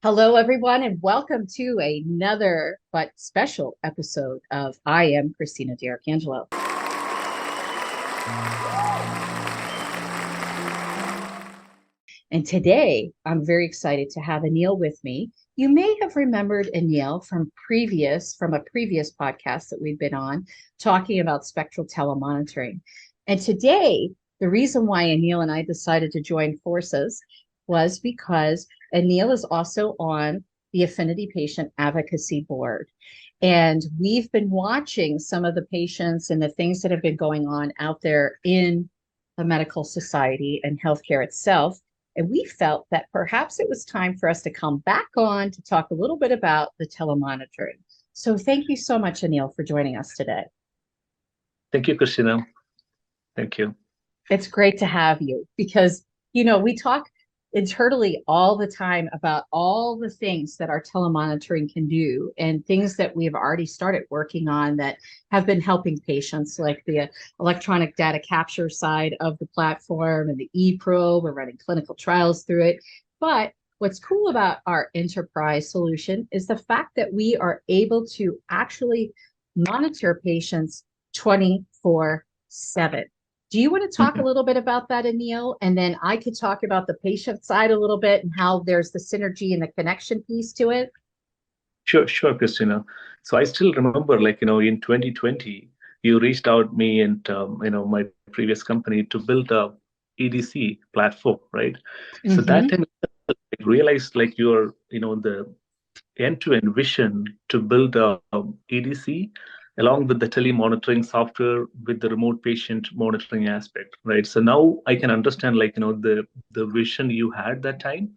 Hello, everyone, and welcome to another but special episode of I Am Christina DiArcangelo. And today, I'm very excited to have Anil with me. You may have remembered Anil from a previous podcast that we've been on, talking about spectral telemonitoring. And today, the reason why Anil and I decided to join forces was because Anil is also on the Affinity Patient Advocacy Board. And we've been watching some of the patients and the things that have been going on out there in the medical society and healthcare itself. And we felt that perhaps it was time for us to come back on to talk a little bit about the telemonitoring. So thank you so much, Anil, for joining us today. Thank you, Christina. Thank you. It's great to have you because, we talk internally all the time about all the things that our telemonitoring can do and things that we've already started working on that have been helping patients, like the electronic data capture side of the platform and the ePro. We're running clinical trials through it. But what's cool about our enterprise solution is the fact that we are able to actually monitor patients 24/7. Do you want to talk a little bit about that, Anil? And then I could talk about the patient side a little bit and how there's the synergy and the connection piece to it. Sure, Christina. So I still remember, in 2020, you reached out me and my previous company to build a EDC platform, right? So that time I realized you're, the end-to-end vision to build a EDC along with the telemonitoring software with the remote patient monitoring aspect, right? So now I can understand, the vision you had that time.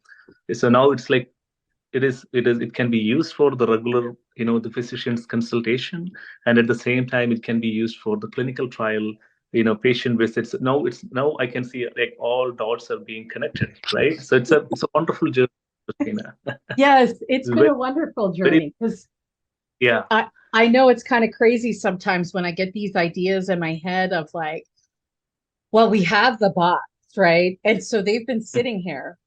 So now it's like it can be used for the regular, the physician's consultation, and at the same time it can be used for the clinical trial, patient visits. Now I can see like all dots are being connected, right? So it's a wonderful journey, Christina. Yes, it's been a wonderful journey because yeah. I know it's kind of crazy sometimes when I get these ideas in my head of like, well, we have the bots, right? And so they've been sitting here,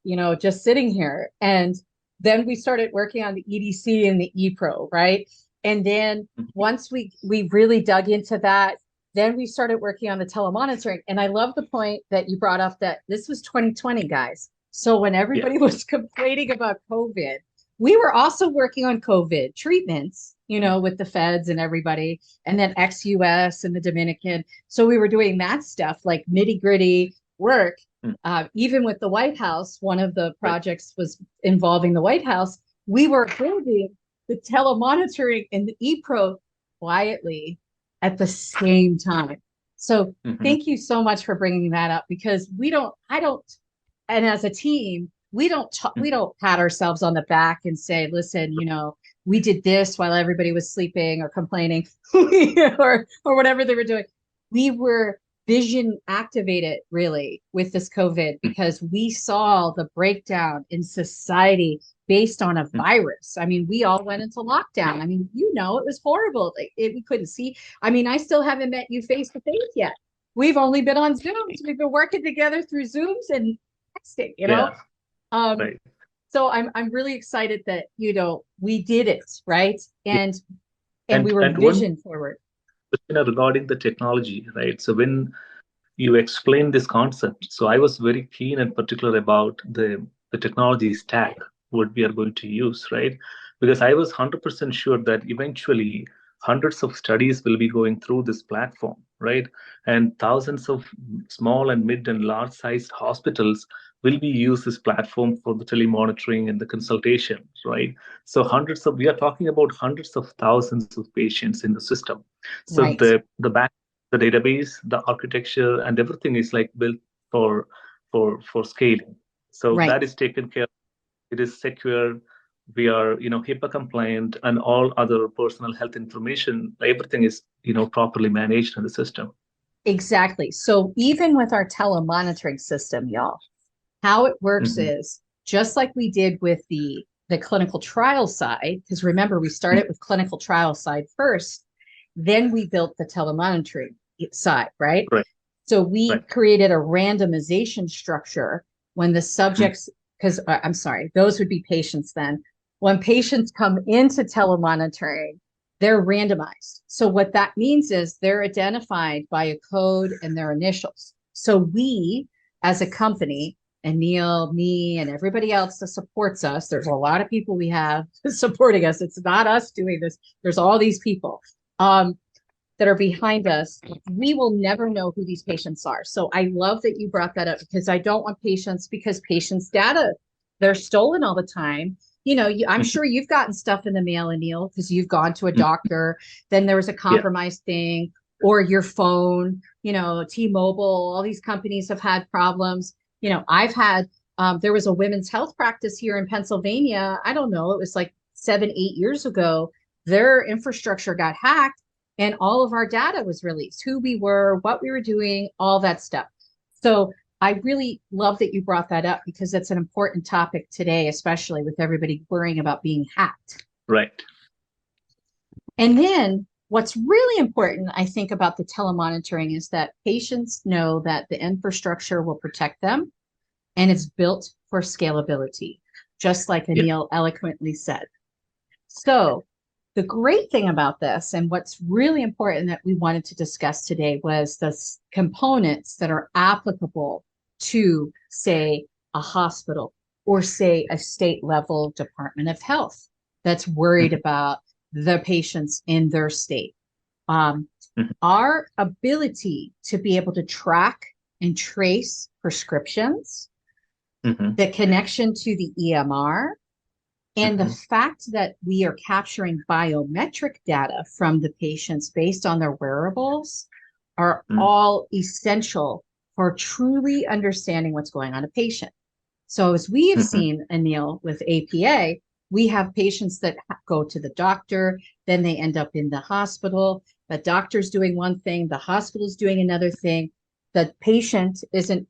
just sitting here. And then we started working on the EDC and the ePro, right? And then once we really dug into that, then we started working on the telemonitoring. And I love the point that you brought up that this was 2020, guys. So when everybody was complaining about COVID, we were also working on COVID treatments, with the feds and everybody, and then ex-US and the Dominican. So we were doing that stuff, like nitty-gritty work. Even with the White House, one of the projects was involving the White House. We were building the telemonitoring and the ePro quietly at the same time. So thank you so much for bringing that up, because and as a team, we don't pat ourselves on the back and say, listen, we did this while everybody was sleeping or complaining or whatever they were doing. We were vision activated really with this COVID because we saw the breakdown in society based on a virus. I mean, we all went into lockdown. I mean, it was horrible. We couldn't see. I mean, I still haven't met you face to face yet. We've only been on Zooms. We've been working together through Zooms and texting, Right. So I'm really excited that, we did it, right? And we were vision forward. Regarding the technology, right? So when you explained this concept, so I was very keen and particular about the technology stack, what we are going to use, right? Because I was 100% sure that eventually hundreds of studies will be going through this platform, right? And thousands of small and mid and large sized hospitals will be use this platform for the telemonitoring and the consultation, right? So we are talking about hundreds of thousands of patients in the system. So Right. the back, the database, the architecture, and everything is like built for scaling. So that is taken care of. It is secure. We are, HIPAA compliant, and all other personal health information, everything is, properly managed in the system. Exactly. So even with our telemonitoring system, y'all, how it works is just like we did with the clinical trial side, because remember, we started with clinical trial side first, then we built the telemonitoring side, right? Right. So we created a randomization structure when the subjects because I'm sorry, those would be patients then. When patients come into telemonitoring, they're randomized. So what that means is they're identified by a code and their initials. So we, as a company, and Neil, me, and everybody else that supports us, there's a lot of people we have supporting us. It's not us doing this. There's all these people that are behind us. We will never know who these patients are. So I love that you brought that up, because I don't want patients, because patients' data, they're stolen all the time. I'm sure you've gotten stuff in the mail, Anil, because you've gone to a doctor, then there was a compromised thing, or your phone, T-Mobile, all these companies have had problems. I've had, there was a women's health practice here in Pennsylvania. I don't know, it was like 7-8 years ago. Their infrastructure got hacked and all of our data was released, who we were, what we were doing, all that stuff. So I really love that you brought that up, because it's an important topic today, especially with everybody worrying about being hacked. Right. And then what's really important, I think, about the telemonitoring is that patients know that the infrastructure will protect them and it's built for scalability, just like Anil eloquently said. So the great thing about this, and what's really important that we wanted to discuss today, was the components that are applicable to, say, a hospital or, say, a state level Department of Health that's worried about the patients in their state. Our ability to be able to track and trace prescriptions, the connection to the EMR, and the fact that we are capturing biometric data from the patients based on their wearables are all essential for truly understanding what's going on in a patient. So as we have seen, Anil, with APA, we have patients that go to the doctor, then they end up in the hospital. The doctor's doing one thing, the hospital's doing another thing. The patient isn't,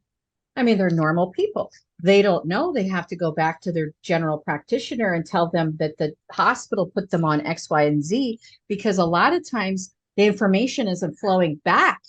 they're normal people. They don't know. They have to go back to their general practitioner and tell them that the hospital put them on X, Y, and Z, because a lot of times the information isn't flowing back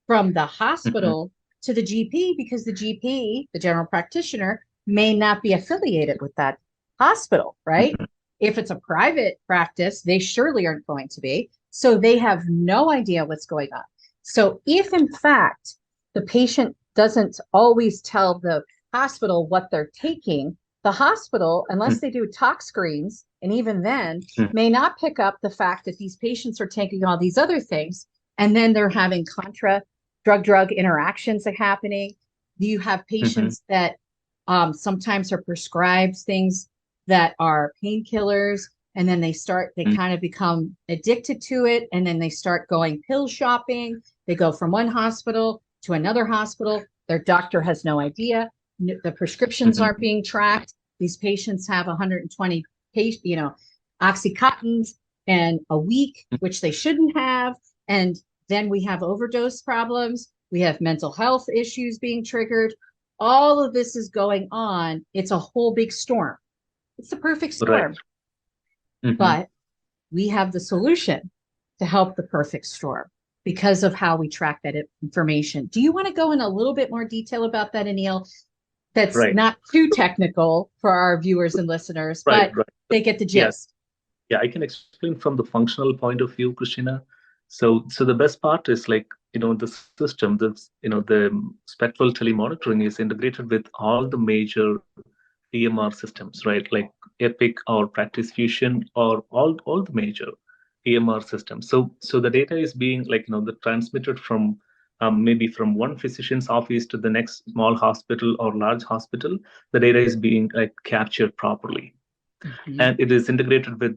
from the hospital to the GP, because the GP, the general practitioner, may not be affiliated with that hospital, right? If it's a private practice, they surely aren't going to be. So they have no idea what's going on. So if in fact the patient doesn't always tell the hospital what they're taking, the hospital, unless they do tox screens, and even then, may not pick up the fact that these patients are taking all these other things, and then they're having contra drug interactions are happening. You have patients that sometimes are prescribed things that are painkillers, and then they kind of become addicted to it, and then they start going pill shopping. They go from one hospital to another hospital. Their doctor has no idea. The prescriptions aren't being tracked. These patients have 120 Oxycontins and a week, which they shouldn't have. And then we have overdose problems. We have mental health issues being triggered. All of this is going on. It's a whole big storm. It's the perfect storm. Right. But we have the solution to help the perfect storm because of how we track that information. Do you want to go in a little bit more detail about that, Anil? That's not too technical for our viewers and listeners, but they get the gist. Yes. Yeah, I can explain from the functional point of view, Christina. So the best part is the system, the spectral telemonitoring is integrated with all the major EMR systems, right? Like Epic or Practice Fusion or all the major EMR systems. So the data is being transmitted from maybe from one physician's office to the next small hospital or large hospital. The data is being captured properly, and it is integrated with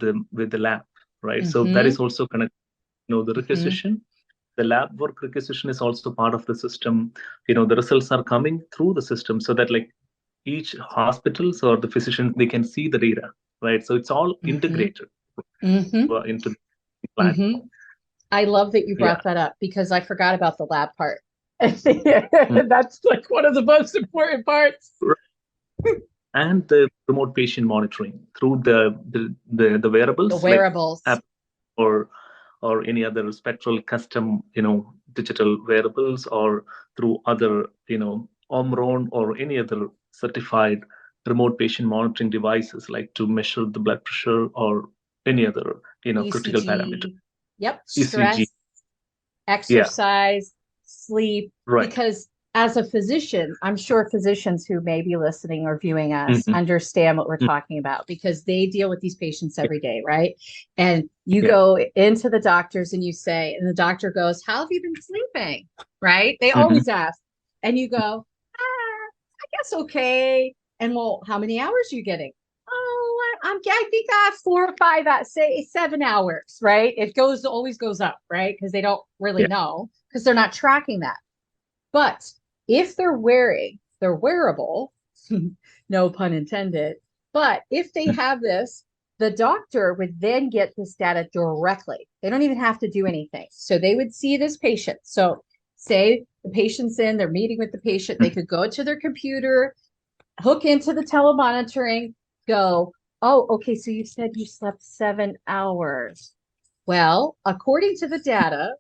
the lab, right? So that is also connected. The requisition, the lab work requisition is also part of the system. The results are coming through the system, so that each hospitals or the physician, they can see the data, right? So it's all integrated into the platform. I love that you brought that up, because I forgot about the lab part. That's one of the most important parts. And the remote patient monitoring through the wearables, the wearables, app or any other spectral custom digital wearables, or through other Omron or any other certified remote patient monitoring devices, like to measure the blood pressure or any other, critical parameter. ECG, yep, ECG. stress, Yeah. exercise, sleep, Right. because as a physician, I'm sure physicians who may be listening or viewing us Hmm. understand what we're talking about because they deal with these patients every day, right? And you Yeah. go into the doctors and you say, and the doctor goes, "How have you been sleeping?" Right? They Hmm. always ask. And you go, I guess okay. And well, how many hours are you getting? Oh, I think I have 4 or 5, say 7 hours, right? It always goes up, right? Because they don't really Yeah. know because they're not tracking that. But if they're wearable, no pun intended, but if they have this, the doctor would then get this data directly. They don't even have to do anything. So they would see this patient. So say the patient's in, they're meeting with the patient, they could go to their computer, hook into the telemonitoring, go, oh, okay, so you said you slept 7 hours. Well, according to the data,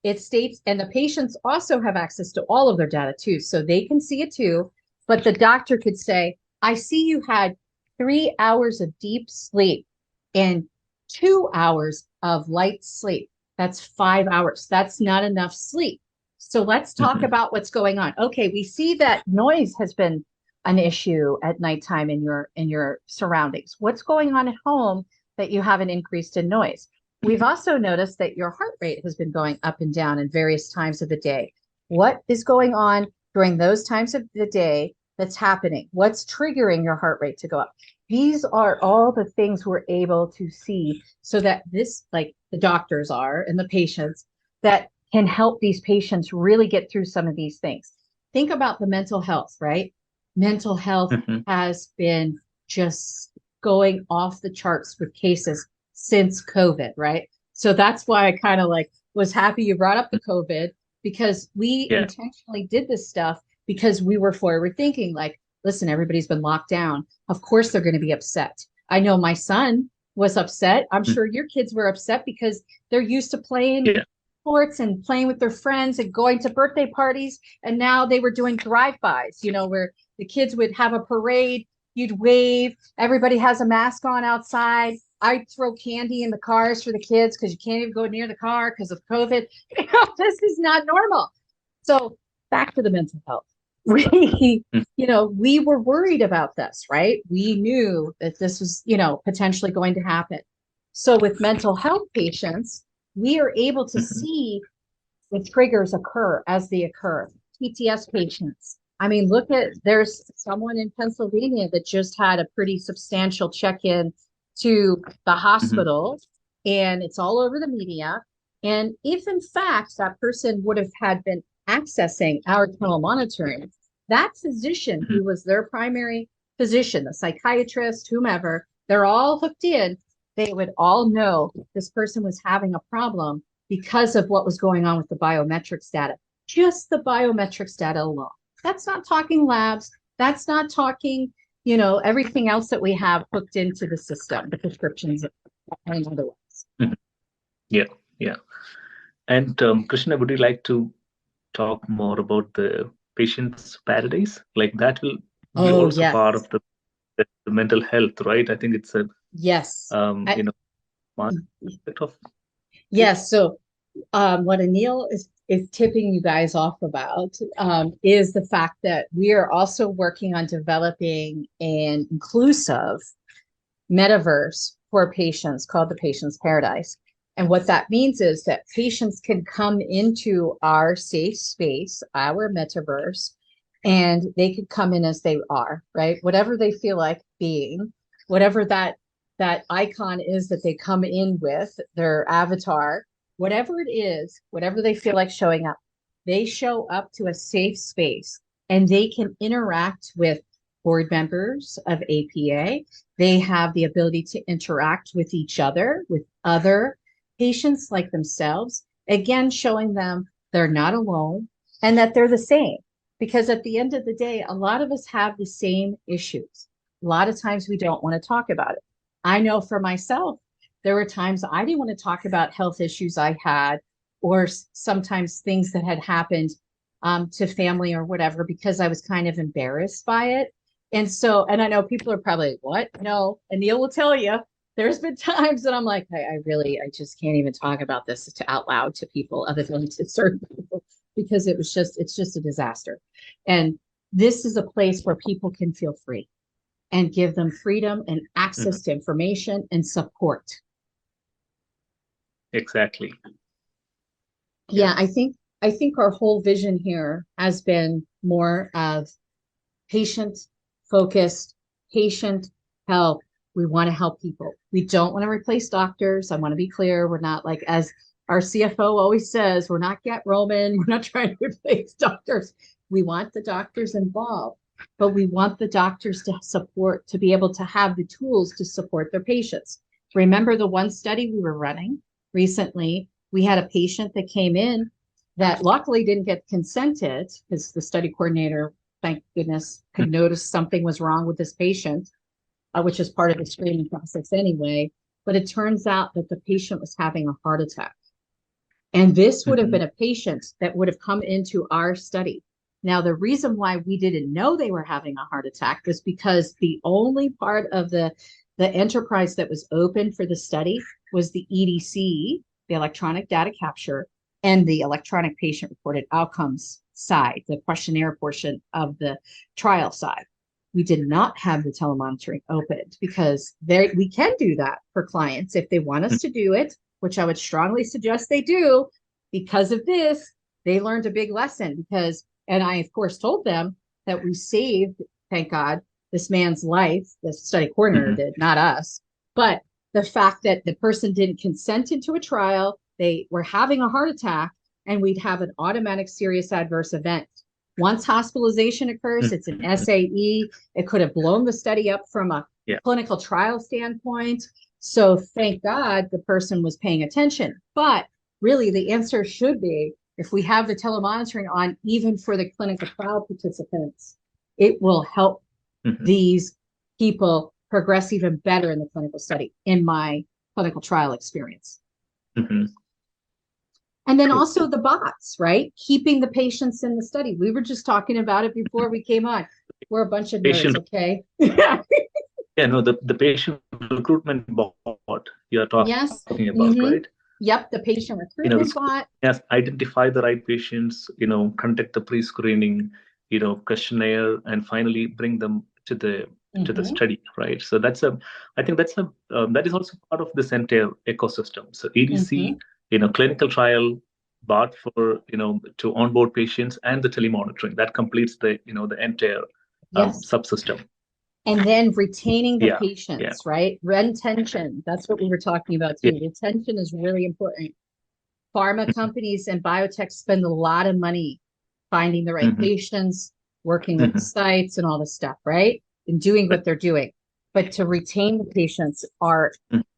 it states, and the patients also have access to all of their data too, so they can see it too. But the doctor could say, I see you had 3 hours of deep sleep and 2 hours of light sleep. That's 5 hours. That's not enough sleep. So let's talk Hmm. about what's going on. Okay, we see that noise has been an issue at nighttime in your surroundings. What's going on at home that you have an increase in noise? We've also noticed that your heart rate has been going up and down in various times of the day. What is going on during those times of the day that's happening? What's triggering your heart rate to go up? These are all the things we're able to see so that this, like the doctors are and the patients, that can help these patients really get through some of these things. Think about the mental health, right? Mental health Hmm. has been just going off the charts with cases since COVID, right? So that's why I kind of like was happy you brought up the COVID because we Yeah. intentionally did this stuff because we were forward thinking like, listen, everybody's been locked down. Of course they're going to be upset. I know my son was upset. I'm sure your kids were upset because they're used to playing Yeah. sports and playing with their friends and going to birthday parties. And now they were doing drive-bys, where the kids would have a parade, you'd wave, everybody has a mask on outside. I throw candy in the cars for the kids because you can't even go near the car because of COVID. This is not normal. So back to the mental health. We, Mm. we were worried about this, right? We knew that this was, potentially going to happen. So with mental health patients, we are able to Mhm. see the triggers occur as they occur. PTS patients. I mean, there's someone in Pennsylvania that just had a pretty substantial check-in to the Mhm. hospital, and it's all over the media. And if in fact that person would have had been accessing our telemonitoring, that physician Mhm. who was their primary physician, the psychiatrist, whomever, they're all hooked in. They would all know this person was having a problem because of what was going on with the biometrics data, just the biometrics data alone. That's not talking labs. That's not talking, everything else that we have hooked into the system, the prescriptions and otherwise. Mhm. Yeah. Yeah. And Krishna, would you like to talk more about the patient's paradise? Like that will be Oh, also yes. part of the mental health, right? I think it's a Yes. um, I, you know aspect of it. yes. So what Anil is tipping you guys off about is the fact that we are also working on developing an inclusive metaverse for patients called the Patient's Paradise. And what that means is that patients can come into our safe space, our metaverse, and they could come in as they are, right? Whatever they feel like being, whatever that icon is that they come in with, their avatar, whatever it is, whatever they feel like showing up, they show up to a safe space and they can interact with board members of APA. They have the ability to interact with each other, with other patients like themselves, again, showing them they're not alone and that they're the same. Because at the end of the day, a lot of us have the same issues. A lot of times we don't want to talk about it. I know for myself, there were times I didn't want to talk about health issues I had, or sometimes things that had happened to family or whatever, because I was kind of embarrassed by it. And so, and I know people are probably like, what? No, Anil will tell you. There's been times that I'm like, I just can't even talk about this out loud to people other than to certain people because it's just a disaster. And this is a place where people can feel free and give them freedom and access to information and support. Exactly. Yeah, I think our whole vision here has been more of patient focused, patient help. We want to help people. We don't want to replace doctors. I want to be clear. We're not like, as our CFO always says, we're not Get Roman. We're not trying to replace doctors. We want the doctors involved, but we want the doctors to support, to be able to have the tools to support their patients. Remember the one study we were running recently? We had a patient that came in that luckily didn't get consented because the study coordinator, thank goodness, could notice something was wrong with this patient, which is part of the screening process anyway. But it turns out that the patient was having a heart attack. And this would have been a patient that would have come into our study. Now, the reason why we didn't know they were having a heart attack was because the only part of the enterprise that was open for the study was the EDC, the electronic data capture, and the electronic patient reported outcomes side, the questionnaire portion of the trial side. We did not have the telemonitoring opened because we can do that for clients if they want us to do it, which I would strongly suggest they do. Because of this, they learned a big lesson because, and I, of course, told them that we saved, thank God, this man's life. The study coordinator did, not us. But the fact that the person didn't consent into a trial, they were having a heart attack, and we'd have an automatic serious adverse event. Once hospitalization occurs, it's an SAE. It could have blown the study up from a clinical trial standpoint. So thank God the person was paying attention. But really, the answer should be, if we have the telemonitoring on, even for the clinical trial participants, it will help these people progress even better in the clinical study, in my clinical trial experience. And then also the bots, right? Keeping the patients in the study. We were just talking about it before we came on. We're a bunch of nerds, okay? Yeah, no, the patient recruitment bot you're talking about, right? Yep, the patient recruitment bot. Yes, identify the right patients, conduct the pre-screening, questionnaire, and finally bring them to the study, right? So I think that is also part of this entire ecosystem. So EDC, clinical trial, bot for to onboard patients, and the telemonitoring that completes the the entire subsystem. And then retaining the patients, right? Retention. That's what we were talking about too. Retention is really important. Pharma companies and biotech spend a lot of money finding the right patients, working with the sites and all this stuff, right? And doing what they're doing. But to retain the patients are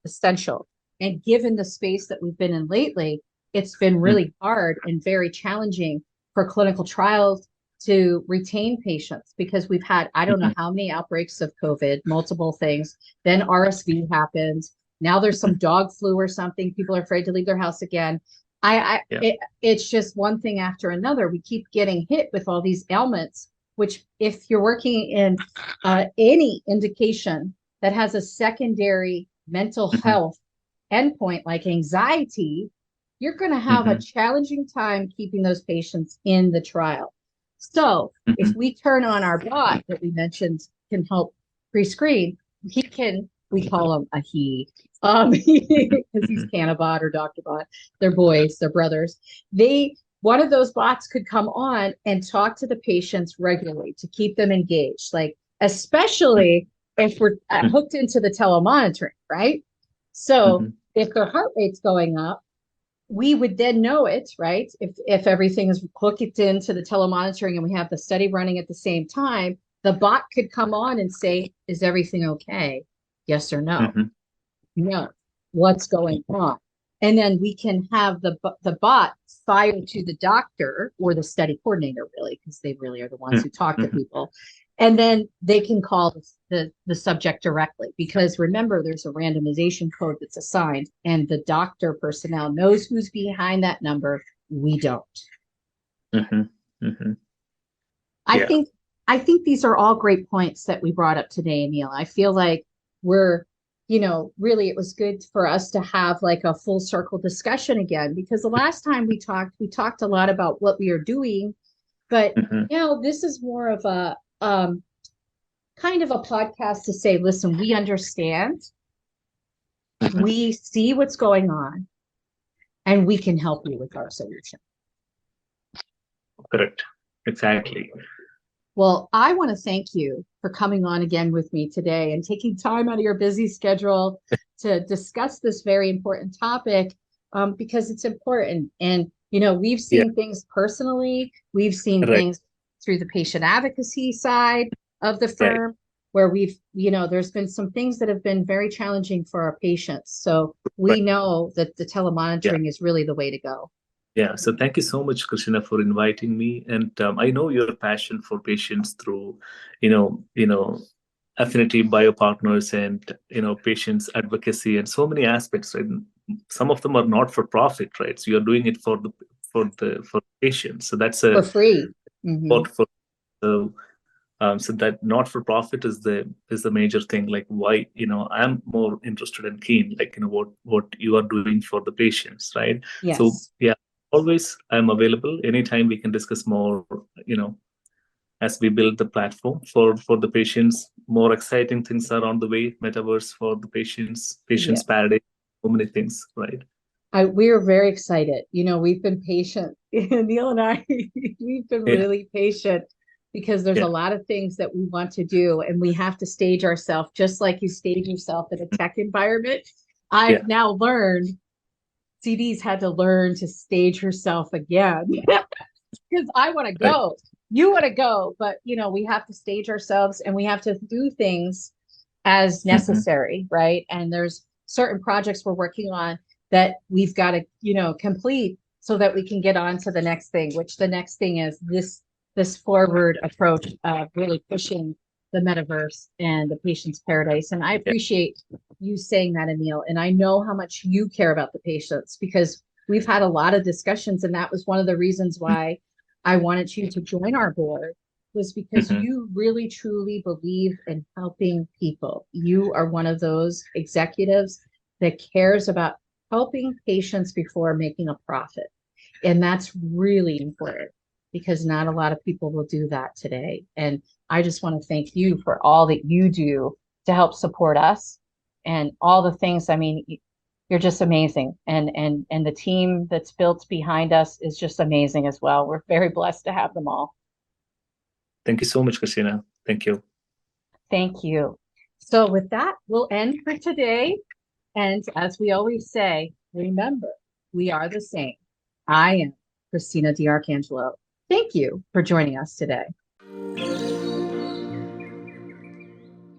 essential. And given the space that we've been in lately, it's been really hard and very challenging for clinical trials to retain patients because we've had, I don't know how many outbreaks of COVID, multiple things. Then RSV happened. Now there's some dog flu or something. People are afraid to leave their house again. It's just one thing after another. We keep getting hit with all these ailments, which if you're working in any indication that has a secondary mental health endpoint like anxiety, you're going to have a challenging time keeping those patients in the trial. So if we turn on our bot that we mentioned can help pre-screen, we call him a he, because he's Canabot or Dr. Bot. They're boys, they're brothers. One of those bots could come on and talk to the patients regularly to keep them engaged, like especially if we're hooked into the telemonitoring, right? So if their heart rate's going up, we would then know it, right? If everything is hooked into the telemonitoring and we have the study running at the same time, the bot could come on and say, is everything okay? Yes or no? No. What's going on? And then we can have the bot fire to the doctor or the study coordinator, really, because they really are the ones who talk to people. And then they can call the subject directly, because remember, there's a randomization code that's assigned, and the doctor personnel knows who's behind that number. We don't. I think I think these are all great points that we brought up today, Anil. I feel like we're, really it was good for us to have like a full circle discussion again, because the last time we talked a lot about what we are doing, but Mm-hmm. now this is more of a kind of a podcast to say, listen, we understand, Mm-hmm. we see what's going on, and we can help you with our solution. Correct. Exactly. Well, I want to thank you for coming on again with me today and taking time out of your busy schedule to discuss this very important topic, because it's important. And, we've Yeah. seen things personally, we've seen Right. things through the patient advocacy side of the Yeah. firm, where there's been some things that have been very challenging for our patients. So we Right. know that the Yeah. telemonitoring is really the way to go. Yeah. So thank you so much, Christina, for inviting me. And I know your passion for patients through, Affinity Bio Partners and patients advocacy and so many aspects. And some of them are not for profit, right? So you're doing it for patients. So that's For a free. Hmm. what for. So so that not for profit is the major thing. Like why I'm more interested and keen, like what you are doing for the patients, right? So Yes. yeah, always I'm available anytime we can discuss more. You know, as we build the platform for the patients, more exciting things are on the way. Metaverse for the patients Yes. paradigm, so many things, right? We are very excited. We've been patient. Neil and I, we've been Yeah, really patient because there's a yeah, lot of things that we want to do, and we have to stage ourselves just like you stage yourself in a tech environment. yeah, I've now learned CD's had to learn to stage herself again because I want to right, go. You want to go, but we have to stage ourselves and we have to do things as hmm, necessary, right? And there's certain projects we're working on that we've got to, complete so that we can get on to the next thing, which the next thing is this forward approach of really pushing the metaverse and the patient's paradise. And I yeah, appreciate you saying that, Anil. And I know how much you care about the patients because we've had a lot of discussions, and that was one of the reasons why I wanted you to join our board, was because hmm, you really truly believe in helping people. You are one of those executives that cares about helping patients before making a profit. And that's really important because not a lot of people will do that today. And I just want to thank you for all that you do to help support us and all the things. I mean, you're just amazing. And the team that's built behind us is just amazing as well. We're very blessed to have them all. thank you so much, Christina. Thank you. Thank you. So with that, we'll end for today. And as we always say, remember, we are the same. I am Christina DiArcangelo. Thank you for joining us today.